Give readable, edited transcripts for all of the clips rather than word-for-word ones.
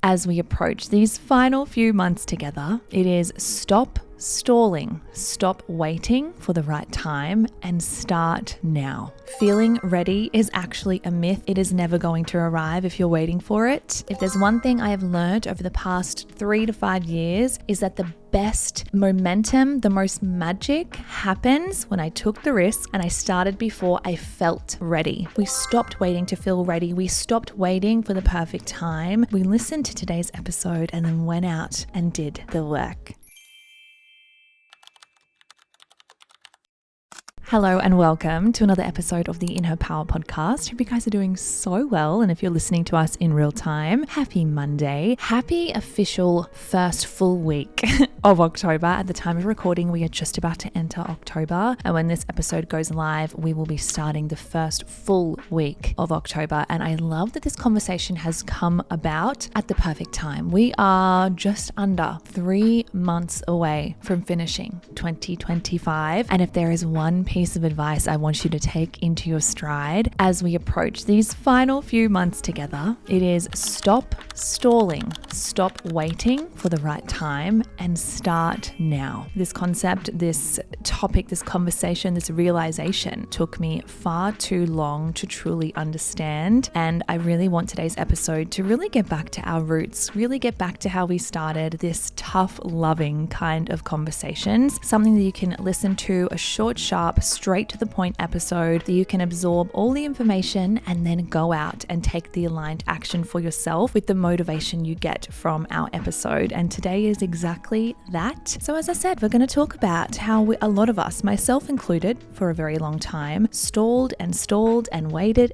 As we approach these final few months together, it is stop stalling, stop waiting for the right time, and start now. Feeling ready is actually a myth. It is never going to arrive if you're waiting for it. If there's one thing I have learned over the past 3 to 5 years is that the best momentum, the most magic happens when I took the risk and I started before I felt ready. We stopped waiting to feel ready. We stopped waiting for the perfect time. We listened to today's episode and then went out and did the work. Hello and welcome to another episode of the In Her Power podcast. Hope you guys are doing so well. And if you're listening to us in real time, happy Monday. Happy official first full week of October. At the time of recording, we are just about to enter October. And when this episode goes live, we will be starting the first full week of October. And I love that this conversation has come about at the perfect time. We are just under 3 months away from finishing 2025. And if there is one piece of advice I want you to take into your stride as we approach these final few months together, it is stop stalling, stop waiting for the right time, and start now. This concept, this topic, this conversation, this realization took me far too long to truly understand. And I really want today's episode to really get back to our roots, really get back to how we started this tough, loving kind of conversations, something that you can listen to, a short, sharp, straight to the point episode that you can absorb all the information and then go out and take the aligned action for yourself with the motivation you get from our episode. And today is exactly that. So as I said, we're going to talk about how a lot of us, myself included, for a very long time, stalled and waited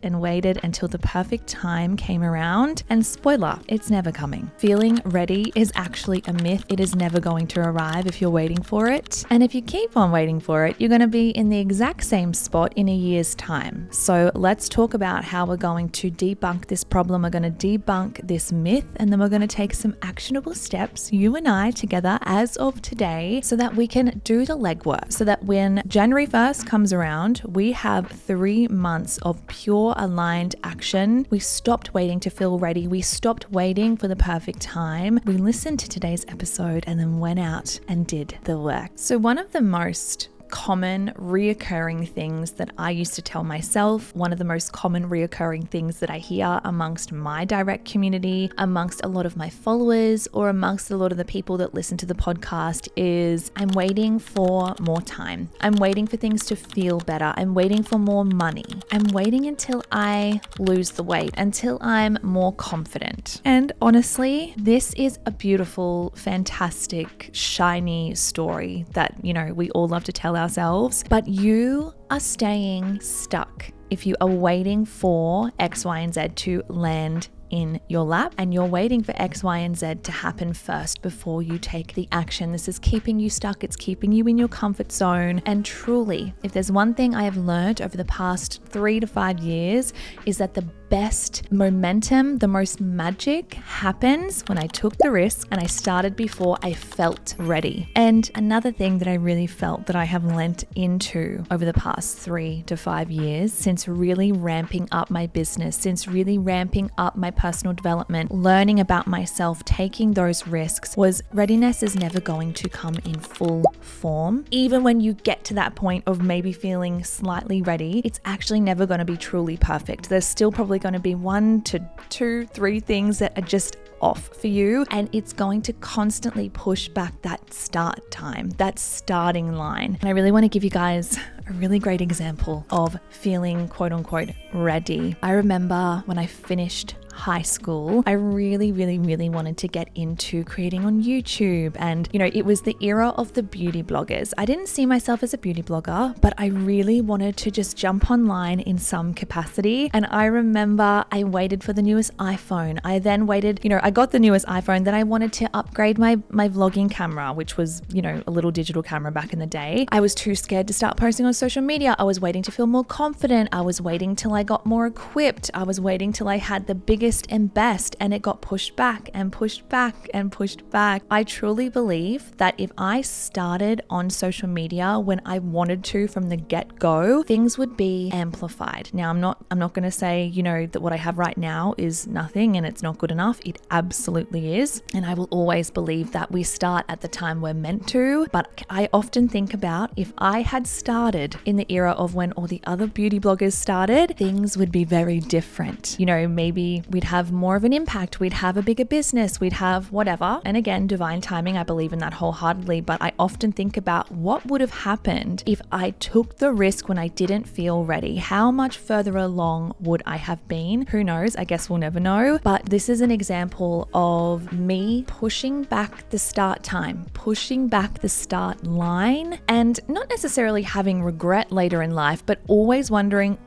until the perfect time came around. And spoiler, it's never coming. Feeling ready is actually a myth. It is never going to arrive if you're waiting for it. And if you keep on waiting for it, you're going to be in the exact same spot in a year's time. So let's talk about how we're going to debunk this problem. We're going to debunk this myth, and then we're going to take some actionable steps, you and I together as of today, so that we can do the legwork, so that when January 1st comes around, we have 3 months of pure aligned action. We stopped waiting to feel ready. We stopped waiting for the perfect time. We listened to today's episode and then went out and did the work. So one of the most common reoccurring things that I used to tell myself, one of the most common reoccurring things that I hear amongst my direct community, amongst a lot of my followers, or amongst a lot of the people that listen to the podcast is, I'm waiting for more time. I'm waiting for things to feel better. I'm waiting for more money. I'm waiting until I lose the weight, until I'm more confident. And honestly, this is a beautiful, fantastic, shiny story that, we all love to tell ourselves, but you are staying stuck if you are waiting for X, Y, and Z to land in your lap, and you're waiting for X, Y, and Z to happen first before you take the action. This is keeping you stuck. It's keeping you in your comfort zone. And truly, if there's one thing I have learned over the past 3 to 5 years is that the best momentum, the most magic happens when I took the risk and I started before I felt ready. And another thing that I really felt that I have lent into over the past 3 to 5 years, since really ramping up my business, since really ramping up my personal development, learning about myself, taking those risks, was readiness is never going to come in full form. Even when you get to that point of maybe feeling slightly ready, it's actually never going to be truly perfect. There's still probably going to be 1 to 2, 3 things that are just off for you, and it's going to constantly push back that start time, that starting line. And I really want to give you guys a really great example of feeling quote unquote ready. I remember when I finished high school, I really wanted to get into creating on YouTube. And, it was the era of the beauty bloggers. I didn't see myself as a beauty blogger, but I really wanted to just jump online in some capacity. And I remember I waited for the newest iPhone. I then waited, I got the newest iPhone. Then I wanted to upgrade my vlogging camera, which was, a little digital camera back in the day. I was too scared to start posting on on social media. I was waiting to feel more confident. I was waiting till I got more equipped. I was waiting till I had the biggest and best, and it got pushed back and pushed back and pushed back. I truly believe that if I started on social media when I wanted to from the get-go, things would be amplified. Now, I'm not going to say, that what I have right now is nothing and it's not good enough. It absolutely is. And I will always believe that we start at the time we're meant to. But I often think about if I had started in the era of when all the other beauty bloggers started, things would be very different. Maybe we'd have more of an impact. We'd have a bigger business. We'd have whatever. And again, divine timing, I believe in that wholeheartedly. But I often think about what would have happened if I took the risk when I didn't feel ready. How much further along would I have been? Who knows? I guess we'll never know. But this is an example of me pushing back the start time, pushing back the start line, and not necessarily having regret later in life, but always wondering,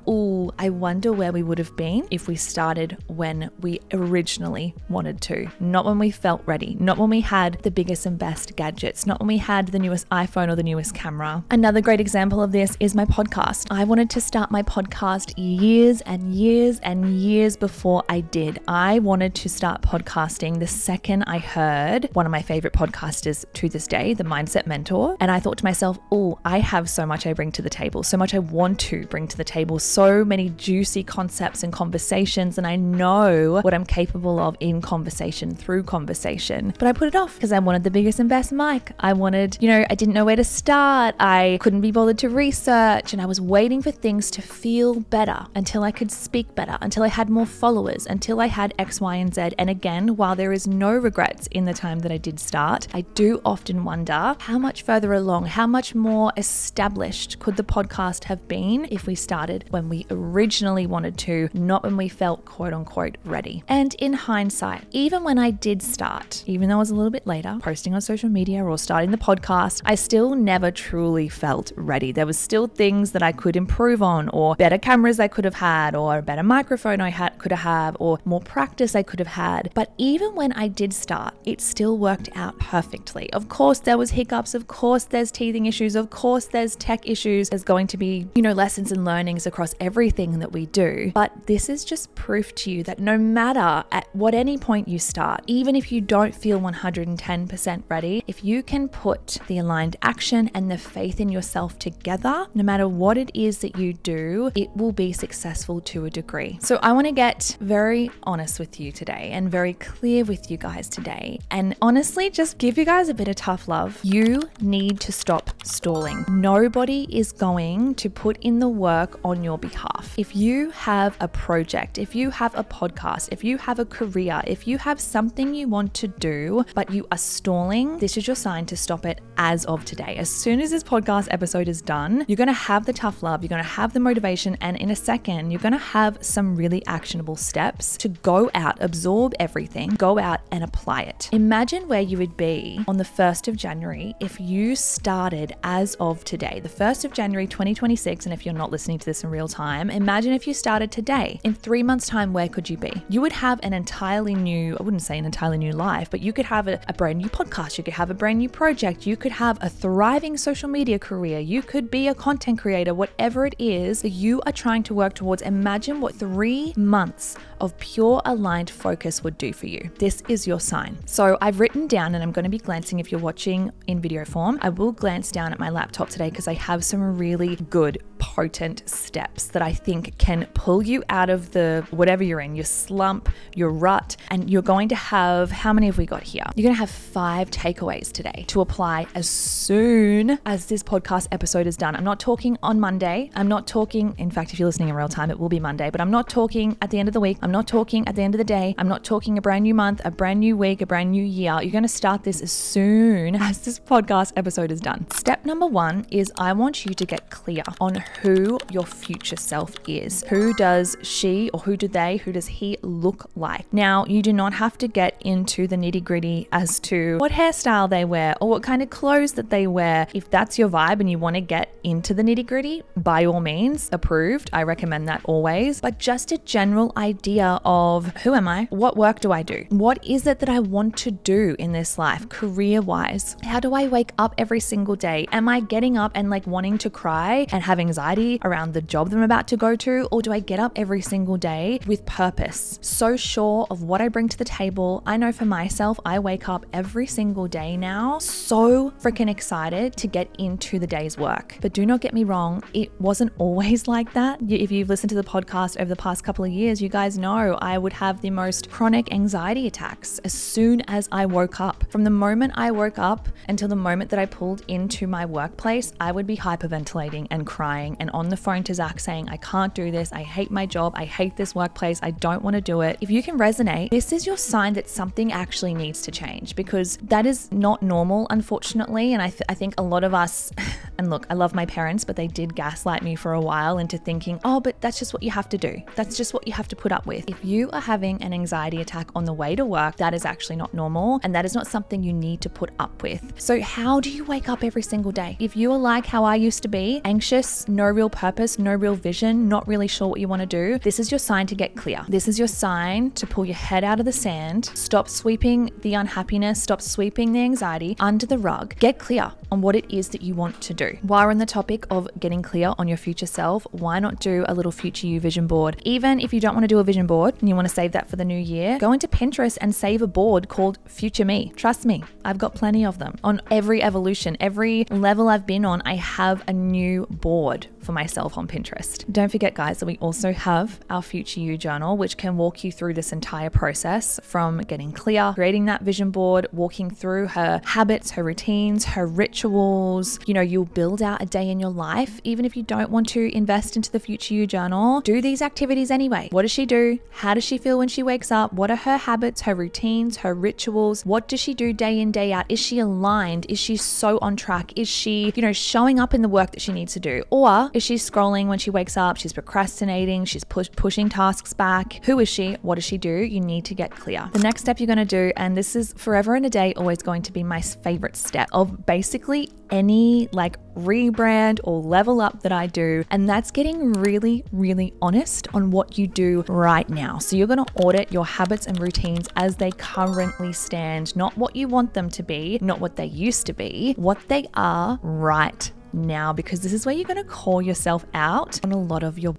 I wonder where we would have been if we started when we originally wanted to. Not when we felt ready, not when we had the biggest and best gadgets, not when we had the newest iPhone or the newest camera. Another great example of this is my podcast. I wanted to start my podcast years and years and years before I did. I wanted to start podcasting the second I heard one of my favorite podcasters to this day, the Mindset Mentor. And I thought to myself, I have so much I bring to the table, so much I want to bring to the table, so many juicy concepts and conversations, and I know what I'm capable of in conversation, through conversation. But I put it off because I wanted the biggest and best mic. I wanted, I didn't know where to start. I couldn't be bothered to research, and I was waiting for things to feel better until I could speak better, until I had more followers, until I had X, Y, and Z. And again, while there is no regrets in the time that I did start, I do often wonder how much further along, how much more established could the podcast have been if we started when we originally wanted to, not when we felt quote unquote ready. And in hindsight, even when I did start, even though I was a little bit later, posting on social media or starting the podcast, I still never truly felt ready. There was still things that I could improve on, or better cameras I could have had, or a better microphone I could have, or more practice I could have had. But even when I did start, it still worked out perfectly. Of course, there was hiccups. Of course, there's teething issues. Of course, there's tech issues. There's going to be, lessons and learnings across everything that we do. But this is just proof to you that no matter at what any point you start, even if you don't feel 110% ready, if you can put the aligned action and the faith in yourself together, no matter what it is that you do, it will be successful to a degree. So I want to get very honest with you today and very clear with you guys today. And honestly, just give you guys a bit of tough love. You need to stop stalling. Nobody is going to put in the work on your behalf. If you have a project, if you have a podcast, if you have a career, if you have something you want to do, but you are stalling, this is your sign to stop it as of today. As soon as this podcast episode is done, you're going to have the tough love, you're going to have the motivation, and in a second, you're going to have some really actionable steps to go out, absorb everything, go out and apply it. Imagine where you would be on the 1st of January if you started as of today, the 1st of January 2026, and if you're not listening to this in real time, imagine if you started today. In 3 months' time, where could you be? You would have an entirely new, I wouldn't say an entirely new life, but you could have a brand new podcast, you could have a brand new project, you could have a thriving social media career, you could be a content creator, whatever it is that you are trying to work towards. Imagine what 3 months of pure aligned focus would do for you. This is your sign. So I've written down, and I'm going to be glancing, if you're watching in video form, I will glance down at my laptop today because I have some really good, potent steps that I think can pull you out of the whatever you're in, your slump, your rut, and you're going to have, how many have we got here? You're going to have 5 takeaways today to apply as soon as this podcast episode is done. I'm not talking on Monday. I'm not talking, in fact, if you're listening in real time, it will be Monday, but I'm not talking at the end of the week. I'm not talking at the end of the day. I'm not talking a brand new month, a brand new week, a brand new year. You're going to start this as soon as this podcast episode is done. Step number 1 is I want you to get clear on who your future self is. Who does she or who does he look like? Now, you do not have to get into the nitty-gritty as to what hairstyle they wear or what kind of clothes that they wear. If that's your vibe and you want to get into the nitty-gritty, by all means, approved. I recommend that always. But just a general idea idea of who am I? What work do I do? What is it that I want to do in this life career-wise? How do I wake up every single day? Am I getting up and like wanting to cry and have anxiety around the job that I'm about to go to? Or do I get up every single day with purpose? So sure of what I bring to the table. I know for myself, I wake up every single day now so freaking excited to get into the day's work. But do not get me wrong, it wasn't always like that. If you've listened to the podcast over the past couple of years, you guys know I would have the most chronic anxiety attacks as soon as I woke up. From the moment I woke up until the moment that I pulled into my workplace, I would be hyperventilating and crying and on the phone to Zach saying, I can't do this. I hate my job. I hate this workplace. I don't want to do it. If you can resonate, this is your sign that something actually needs to change, because that is not normal, unfortunately. And I think a lot of us, and look, I love my parents, but they did gaslight me for a while into thinking, oh, but that's just what you have to do. That's just what you have to put up with. If you are having an anxiety attack on the way to work, that is actually not normal. And that is not something you need to put up with. So how do you wake up every single day? If you are like how I used to be, anxious, no real purpose, no real vision, not really sure what you want to do, this is your sign to get clear. This is your sign to pull your head out of the sand, stop sweeping the unhappiness, stop sweeping the anxiety under the rug, get clear on what it is that you want to do. While we're on the topic of getting clear on your future self, why not do a little future you vision board? Even if you don't want to do a vision board and you want to save that for the new year, go into Pinterest and save a board called Future Me. Trust me, I've got plenty of them. On every evolution, every level I've been on, I have a new board for myself on Pinterest. Don't forget, guys, that we also have our Future You journal, which can walk you through this entire process from getting clear, creating that vision board, walking through her habits, her routines, her rituals. You know, you'll build out a day in your life. Even if you don't want to invest into the Future You journal, do these activities anyway. What does she do? How does she feel when she wakes up? What are her habits, her routines, her rituals? What does she do day in, day out? Is she aligned? Is she so on track? Is she, showing up in the work that she needs to do? Or is she scrolling when she wakes up? She's procrastinating. She's pushing tasks back. Who is she? What does she do? You need to get clear. The next step you're going to do, and this is forever and a day always going to be my favorite step of basically any rebrand or level up that I do, and that's getting really, really honest on what you do right now. So you're going to audit your habits and routines as they currently stand, not what you want them to be, not what they used to be, what they are right now, because this is where you're going to call yourself out on a lot of your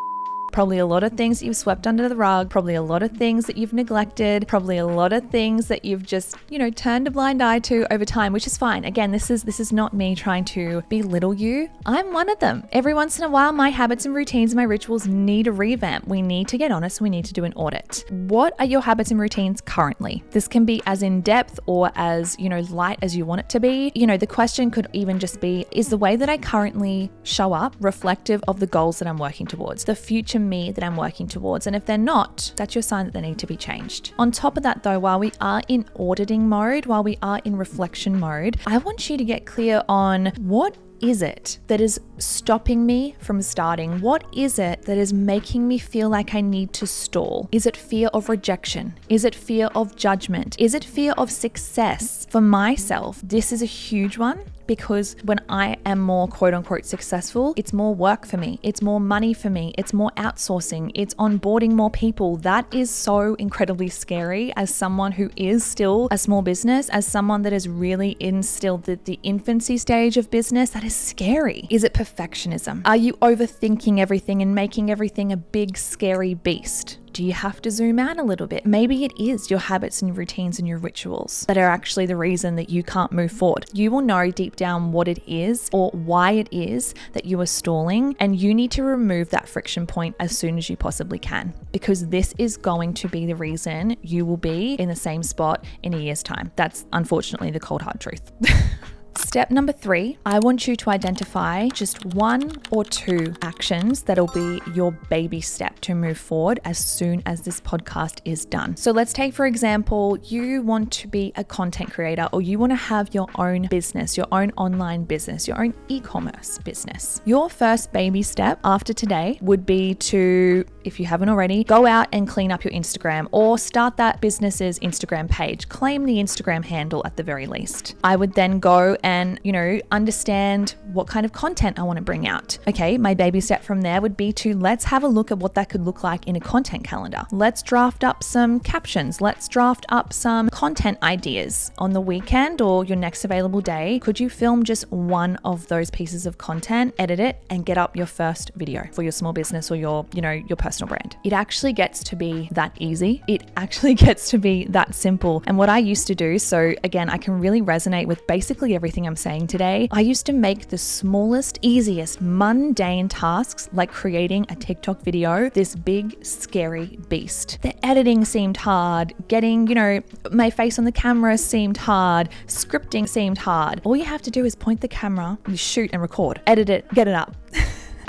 probably a lot of things that you've swept under the rug, probably a lot of things that you've neglected, probably a lot of things that you've just, turned a blind eye to over time, which is fine. Again, this is not me trying to belittle you. I'm one of them. Every once in a while, my habits and routines, my rituals need a revamp. We need to get honest. We need to do an audit. What are your habits and routines currently? This can be as in depth or as, light as you want it to be. The question could even just be, is the way that I currently show up reflective of the goals that I'm working towards, the future me that I'm working towards? And if they're not, that's your sign that they need to be changed. On top of that though, while we are in auditing mode, while we are in reflection mode, I want you to get clear on what is it that is stopping me from starting? What is it that is making me feel like I need to stall? Is it fear of rejection? Is it fear of judgment? Is it fear of success? For myself, this is a huge one, because when I am more quote unquote successful, it's more work for me. It's more money for me. It's more outsourcing. It's onboarding more people. That is so incredibly scary as someone who is still a small business, as someone that is really in still the infancy stage of business. That is scary. Is it perfectionism? Are you overthinking everything and making everything a big scary beast? Do you have to zoom out a little bit? Maybe it is your habits and your routines and your rituals that are actually the reason that you can't move forward. You will know deep down what it is or why it is that you are stalling, and you need to remove that friction point as soon as you possibly can, because this is going to be the reason you will be in the same spot in a year's time. That's unfortunately the cold hard truth. Step number 3, I want you to identify just 1 or 2 actions that'll be your baby step to move forward as soon as this podcast is done. So let's take, for example, you want to be a content creator, or you want to have your own business, your own online business, your own e-commerce business. Your first baby step after today would be to if you haven't already, go out and clean up your Instagram or start that business's Instagram page. Claim the Instagram handle at the very least. I would then go and, understand what kind of content I want to bring out. Okay, my baby step from there would be to let's have a look at what that could look like in a content calendar. Let's draft up some captions. Let's draft up some content ideas. On the weekend or your next available day, could you film just one of those pieces of content, edit it, and get up your first video for your small business or your personal brand? It actually gets to be that easy. It actually gets to be that simple. And what I used to do, so again, I can really resonate with basically everything I'm saying today. I used to make the smallest, easiest, mundane tasks like creating a TikTok video this big, scary beast. The editing seemed hard. Getting, my face on the camera seemed hard. Scripting seemed hard. All you have to do is point the camera, you shoot and record, edit it, get it up.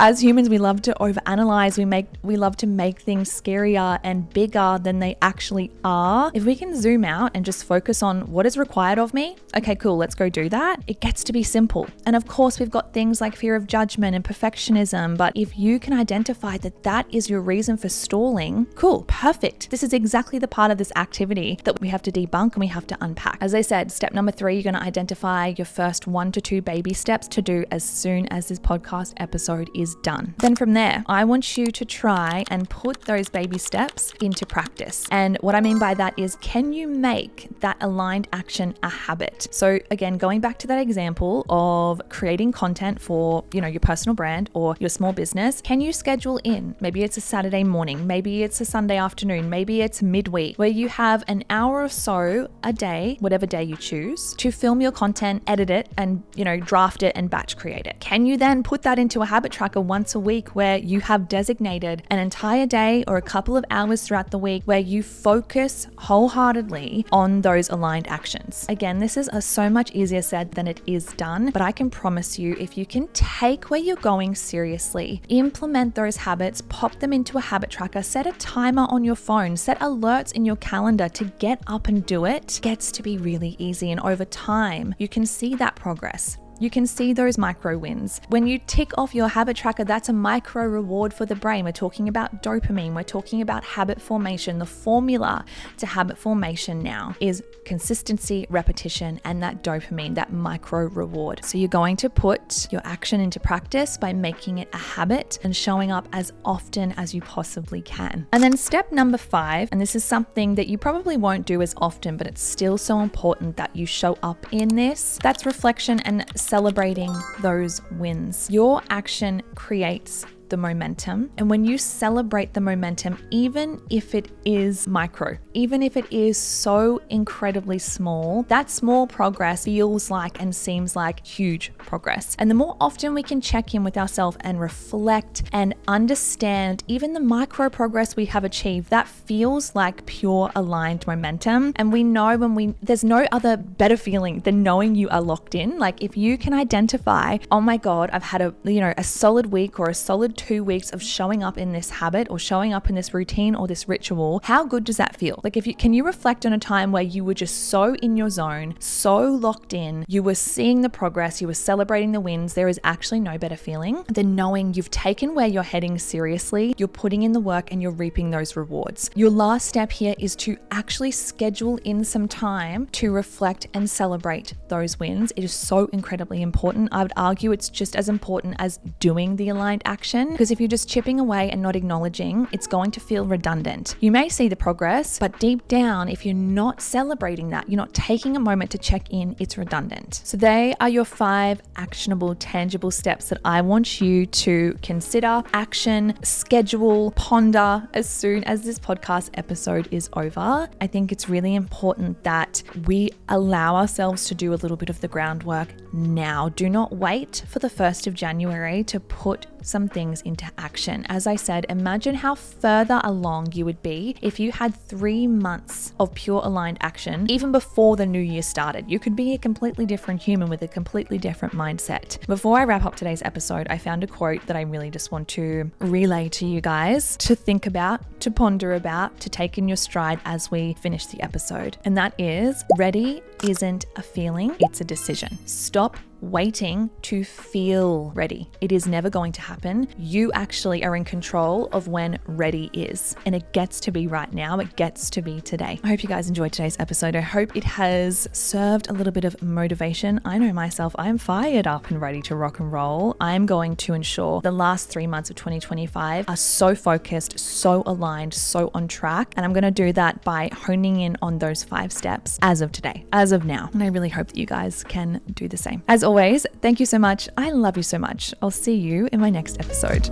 As humans, we love to overanalyze. We love to make things scarier and bigger than they actually are. If we can zoom out and just focus on what is required of me, okay, cool, let's go do that. It gets to be simple. And of course, we've got things like fear of judgment and perfectionism. But if you can identify that that is your reason for stalling, cool, perfect. This is exactly the part of this activity that we have to debunk and we have to unpack. As I said, step number 3, you're going to identify your first 1 to 2 baby steps to do as soon as this podcast episode is done. Then from there, I want you to try and put those baby steps into practice. And what I mean by that is, can you make that aligned action a habit? So again, going back to that example of creating content for, your personal brand or your small business, can you schedule in, maybe it's a Saturday morning, maybe it's a Sunday afternoon, maybe it's midweek, where you have an hour or so a day, whatever day you choose, to film your content, edit it, and, draft it and batch create it. Can you then put that into a habit tracker once a week where you have designated an entire day or a couple of hours throughout the week where you focus wholeheartedly on those aligned actions? Again, this is so much easier said than it is done, but I can promise you, if you can take where you're going seriously, implement those habits, pop them into a habit tracker, set a timer on your phone, set alerts in your calendar to get up and do it, gets to be really easy. And over time, you can see that progress. You can see those micro wins. When you tick off your habit tracker, that's a micro reward for the brain. We're talking about dopamine. We're talking about habit formation. The formula to habit formation now is consistency, repetition, and that dopamine, that micro reward. So you're going to put your action into practice by making it a habit and showing up as often as you possibly can. And then step number 5, and this is something that you probably won't do as often, but it's still so important that you show up in this. That's reflection and celebrating those wins. Your action creates the momentum. And when you celebrate the momentum, even if it is micro, even if it is so incredibly small, that small progress feels like and seems like huge progress. And the more often we can check in with ourselves and reflect and understand even the micro progress we have achieved, that feels like pure aligned momentum. And we know there's no other better feeling than knowing you are locked in. Like if you can identify, oh my God, I've had a solid week or a solid 2 weeks of showing up in this habit or showing up in this routine or this ritual, how good does that feel? Like can you reflect on a time where you were just so in your zone, so locked in, you were seeing the progress, you were celebrating the wins? There is actually no better feeling than knowing you've taken where you're heading seriously, you're putting in the work and you're reaping those rewards. Your last step here is to actually schedule in some time to reflect and celebrate those wins. It is so incredibly important. I would argue it's just as important as doing the aligned action, because if you're just chipping away and not acknowledging, it's going to feel redundant. You may see the progress, but deep down, if you're not celebrating that, you're not taking a moment to check in, it's redundant. So they are your 5 actionable, tangible steps that I want you to consider, action, schedule, ponder as soon as this podcast episode is over. I think it's really important that we allow ourselves to do a little bit of the groundwork now. Do not wait for the 1st of January to put some things into action. As I said, imagine how further along you would be if you had 3 months of pure aligned action, even before the new year started. You could be a completely different human with a completely different mindset. Before I wrap up today's episode, I found a quote that I really just want to relay to you guys to think about, to ponder about, to take in your stride as we finish the episode. And that is, ready isn't a feeling, it's a decision. Stop waiting to feel ready. It is never going to happen. You actually are in control of when ready is. And it gets to be right now. It gets to be today. I hope you guys enjoyed today's episode. I hope it has served a little bit of motivation. I know myself, I'm fired up and ready to rock and roll. I'm going to ensure the last 3 months of 2025 are so focused, so aligned, so on track. And I'm going to do that by honing in on those 5 steps as of today, as of now. And I really hope that you guys can do the same. As always, thank you so much. I love you so much. I'll see you in my next episode.